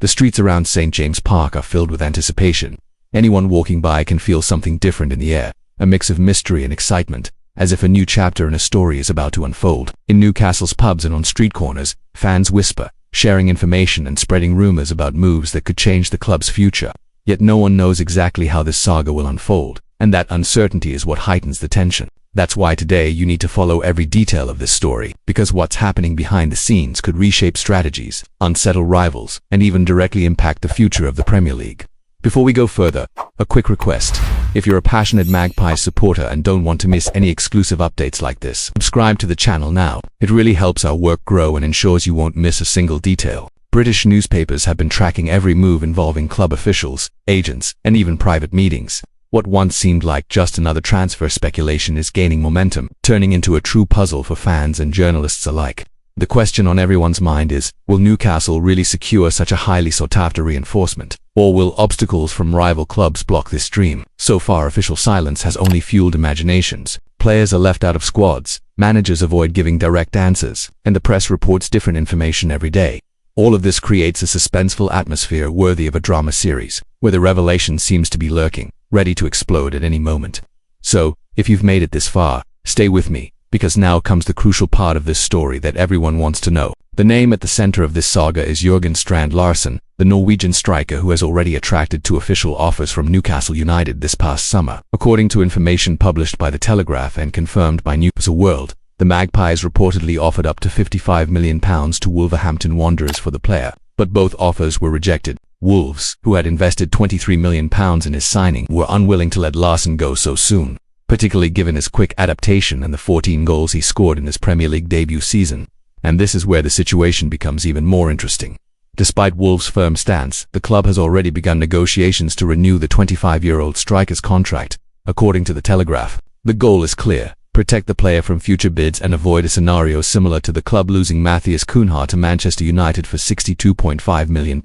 The streets around St. James Park are filled with anticipation. Anyone walking by can feel something different in the air, a mix of mystery and excitement, as if a new chapter in a story is about to unfold. In Newcastle's pubs and on street corners, fans whisper, sharing information and spreading rumors about moves that could change the club's future. Yet no one knows exactly how this saga will unfold, and that uncertainty is what heightens the tension. That's why today you need to follow every detail of this story, because what's happening behind the scenes could reshape strategies, unsettle rivals, and even directly impact the future of the Premier League. Before we go further, a quick request. If you're a passionate Magpies supporter and don't want to miss any exclusive updates like this, subscribe to the channel now. It really helps our work grow and ensures you won't miss a single detail. British newspapers have been tracking every move involving club officials, agents, and even private meetings. What once seemed like just another transfer speculation is gaining momentum, turning into a true puzzle for fans and journalists alike. The question on everyone's mind is, will Newcastle really secure such a highly sought-after reinforcement? Or will obstacles from rival clubs block this dream? So far, official silence has only fueled imaginations. Players are left out of squads, managers avoid giving direct answers, and the press reports different information every day. All of this creates a suspenseful atmosphere worthy of a drama series, where the revelation seems to be lurking, ready to explode at any moment. So, if you've made it this far, stay with me, because now comes the crucial part of this story that everyone wants to know. The name at the center of this saga is Jurgen Strand Larsen, the Norwegian striker who has already attracted 2 official offers from Newcastle United this past summer. According to information published by The Telegraph and confirmed by Newcastle World, the Magpies reportedly offered up to £55 million to Wolverhampton Wanderers for the player, but both offers were rejected. Wolves, who had invested £23 million in his signing, were unwilling to let Larsen go so soon, particularly given his quick adaptation and the 14 goals he scored in his Premier League debut season. And this is where the situation becomes even more interesting. Despite Wolves' firm stance, the club has already begun negotiations to renew the 25-year-old striker's contract. According to The Telegraph, the goal is clear: protect the player from future bids and avoid a scenario similar to the club losing Matthias Cunha to Manchester United for £62.5 million.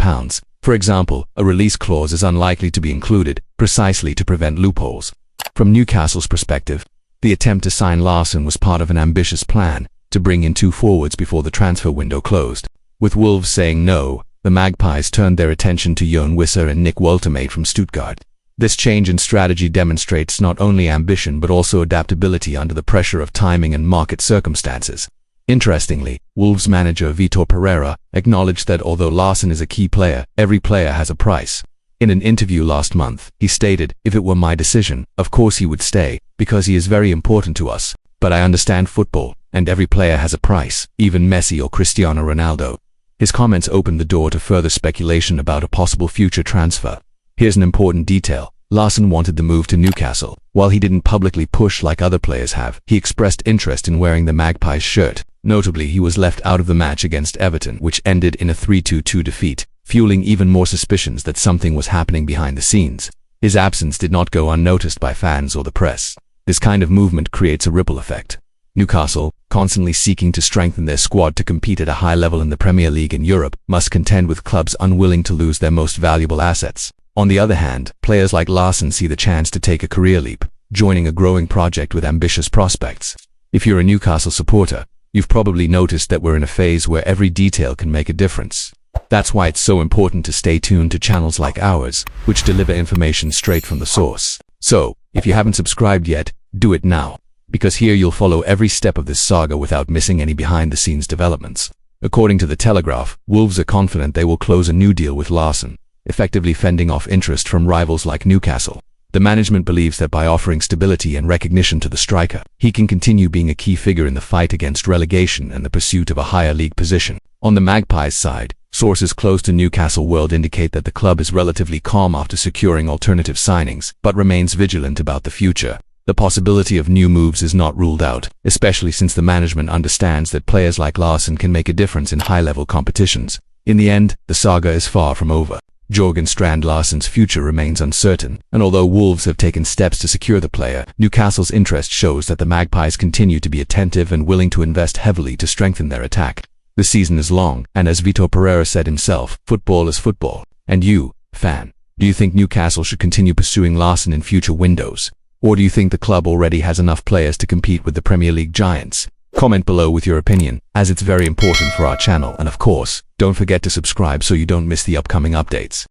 For example, a release clause is unlikely to be included, precisely to prevent loopholes. From Newcastle's perspective, the attempt to sign Larsen was part of an ambitious plan to bring in 2 forwards before the transfer window closed. With Wolves saying no, the Magpies turned their attention to Jon Wisser and Nick Woltemade from Stuttgart. This change in strategy demonstrates not only ambition but also adaptability under the pressure of timing and market circumstances. Interestingly, Wolves manager Vitor Pereira acknowledged that although Larsen is a key player, every player has a price. In an interview last month, he stated, "If it were my decision, of course he would stay, because he is very important to us. But I understand football, and every player has a price, even Messi or Cristiano Ronaldo." His comments opened the door to further speculation about a possible future transfer. Here's an important detail. Larsen wanted the move to Newcastle. While he didn't publicly push like other players have, he expressed interest in wearing the Magpies shirt. Notably, he was left out of the match against Everton, which ended in a 3-2 defeat, fueling even more suspicions that something was happening behind the scenes. His absence did not go unnoticed by fans or the press. This kind of movement creates a ripple effect. Newcastle, constantly seeking to strengthen their squad to compete at a high level in the Premier League in Europe, must contend with clubs unwilling to lose their most valuable assets. On the other hand, players like Larsen see the chance to take a career leap, joining a growing project with ambitious prospects. If you're a Newcastle supporter, you've probably noticed that we're in a phase where every detail can make a difference. That's why it's so important to stay tuned to channels like ours, which deliver information straight from the source. So, if you haven't subscribed yet, do it now, because here you'll follow every step of this saga without missing any behind-the-scenes developments. According to The Telegraph, Wolves are confident they will close a new deal with Larsen, effectively fending off interest from rivals like Newcastle. The management believes that by offering stability and recognition to the striker, he can continue being a key figure in the fight against relegation and the pursuit of a higher league position. On the Magpies side, sources close to Newcastle World indicate that the club is relatively calm after securing alternative signings, but remains vigilant about the future. The possibility of new moves is not ruled out, especially since the management understands that players like Larsen can make a difference in high-level competitions. In the end, the saga is far from over. Jurgen Strand Larsen's future remains uncertain, and although Wolves have taken steps to secure the player, Newcastle's interest shows that the Magpies continue to be attentive and willing to invest heavily to strengthen their attack. The season is long, and as Vitor Pereira said himself, football is football. And you, fan, do you think Newcastle should continue pursuing Larsen in future windows? Or do you think the club already has enough players to compete with the Premier League giants? Comment below with your opinion, as it's very important for our channel, and of course, don't forget to subscribe so you don't miss the upcoming updates.